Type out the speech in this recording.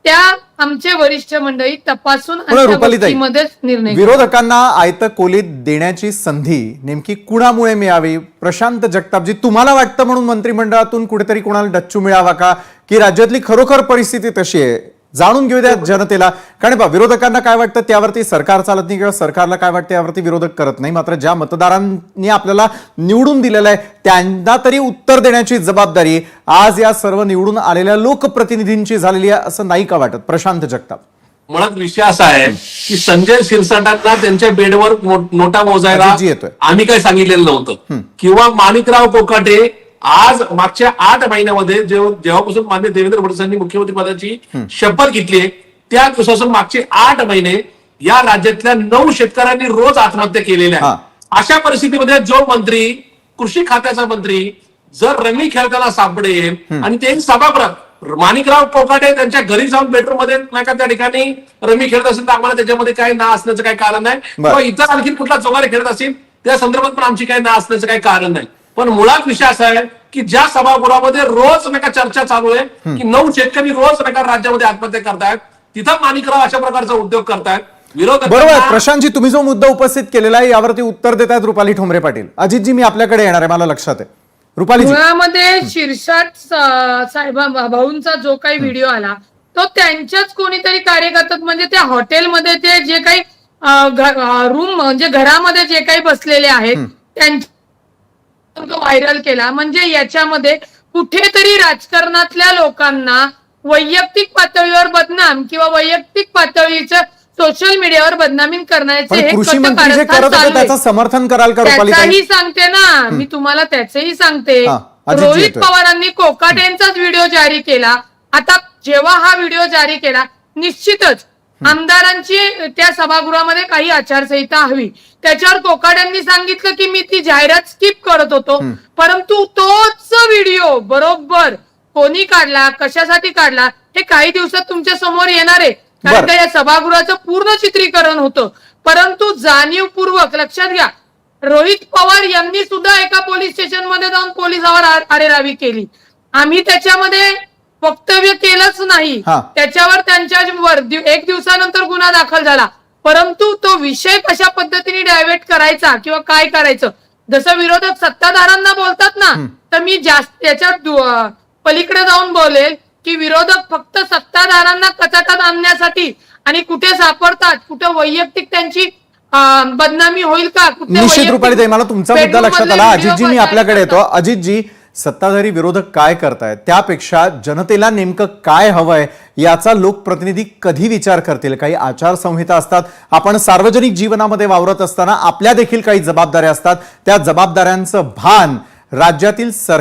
त्या आमचे वरिष्ठ मंडळी तपासून मध्येच निर्णय विरोधकांना आयतं कोलीत देण्याची संधी नेमकी कुणामुळे मिळावी? प्रशांत जगतापजी, तुम्हाला वाटतं म्हणून मंत्रिमंडळातून कुठेतरी कोणाला डच्चू मिळावा का, की राज्यातली खरोखर परिस्थिती तशी आहे? जाणून घेऊया जनतेला. कारण विरोधकांना काय वाटतं त्यावरती सरकार चालत नाही, किंवा सरकारला काय वाटतं यावरती विरोधक करत नाही. मात्र ज्या मतदारांनी आपल्याला निवडून दिलेलं आहे त्यांना तरी उत्तर देण्याची जबाबदारी आज या सर्व निवडून आलेल्या लोकप्रतिनिधींची झालेली आहे, असं नाही का वाटत? प्रशांत जगताप, मुळात विषय असा आहे की संजय शिरसाटांना त्यांच्या बेडवर नोटा मोजायला आम्ही काही सांगितलेलं नव्हतं, किंवा माणिकराव कोकाटे आज मागच्या 8 महिन्यामध्ये जेव्हापासून माननीय देवेंद्र फडणवीसांनी मुख्यमंत्री पदाची शपथ घेतली त्या दिवसापासून मागचे 8 महिने या राज्यातल्या 9 शेतकऱ्यांनी रोज आत्महत्या केलेल्या आहेत. अशा परिस्थितीमध्ये जो मंत्री, कृषी खात्याचा मंत्री जर रमी खेळताना सापडेल आणि ते सभागृहात माणिकराव कोकाटे त्यांच्या घरी जाऊन बेडरूम मध्ये नाही का त्या ठिकाणी रमी खेळत असेल तर आम्हाला त्याच्यामध्ये काही ना असण्याचं काही कारण नाही, किंवा इतर आणखी कुठला जोगारी खेळत असेल त्या संदर्भात पण आमची काही ना असण्याचं काही कारण नाही. पण मुळात विषय असा आहे की ज्या सभागृहामध्ये रोज नका चर्चा चालू आहे की 9 शेतकरी रोज नका राज्यामध्ये आत्महत्या करतायत, तिथं माणिकराव अशा प्रकारचा उद्योग करतायत. विरोधक बरोबर. प्रशांतजी, तुम्ही जो मुद्दा उपस्थित केलेला आहे यावरती उत्तर देत आहेत रुपाली ठोंबरे पाटील. अजितजी, मी आपल्याकडे येणार आहे, मला लक्षात आहे. रुपालीजी, मुळामध्ये शिरसाट साहेब भाऊंचा जो काही व्हिडिओ आला तो त्यांच्याच कोणीतरी कार्यकर्ते, म्हणजे त्या हॉटेलमध्ये ते जे काही रूम म्हणजे घरामध्ये जे काही बसलेले आहेत त्यांच्या व्हायरल केला. म्हणजे याच्यामध्ये कुठेतरी राजकारणातल्या लोकांना वैयक्तिक पातळीवर बदनाम किंवा वैयक्तिक पातळीचं सोशल मीडियावर बदनामी करण्याचे हे त्याचं समर्थन कराल का? त्याचंही सांगते ना मी तुम्हाला, त्याचंही सांगते. रोहित पवारांनी कोकाटेंचाच व्हिडिओ जारी केला. आता जेव्हा हा व्हिडिओ जारी केला, निश्चितच आमदारांची त्या सभागृहामध्ये काही आचारसंहिता हवी. त्याच्यावर कोकाट्यांनी सांगितलं की मी ती जाहिरात स्किप करत होतो, परंतु तोच व्हिडिओ बरोबर कोणी काढला, कशासाठी काढला हे काही दिवसात तुमच्या समोर येणार आहे. कारण या सभागृहाचं पूर्ण चित्रीकरण होतं. परंतु जाणीवपूर्वक लक्षात घ्या, रोहित पवार यांनी सुद्धा एका पोलीस स्टेशनमध्ये जाऊन पोलिसावर आरेरावी केली. आम्ही त्याच्यामध्ये वक्तव्य केलंच नाही, त्याच्यावर त्यांच्यावर 1 दिवसानंतर गुन्हा दाखल झाला. परंतु तो विषय कशा पद्धतीने डायव्हर्ट करायचा किंवा काय करायचं, जसं विरोधक सत्ताधाऱ्यांना बोलतात ना, तर मी त्याच्या पलीकडे जाऊन बोलेल की विरोधक फक्त सत्ताधाऱ्यांना कचाटात आणण्यासाठी आणि कुठे सापडतात, कुठे वैयक्तिक त्यांची बदनामी होईल का, निश्चित रुपाली, मला तुमचा मुद्दा लक्षात आला. अजितजी, मी आपल्याकडे येतो. अजितजी, सत्ताधारी विरोधक काय करतायत त्यापेक्षा जनतेला नेमकं काय हवंय याचा लोकप्रतिनिधी कधी विचार करतील? काही आचारसंहिता असतात, आपण सार्वजनिक जीवनामध्ये वावरत असताना आपल्या देखील काही जबाबदाऱ्या असतात. त्या जबाबदाऱ्यांचं भान राज्यातील सरकार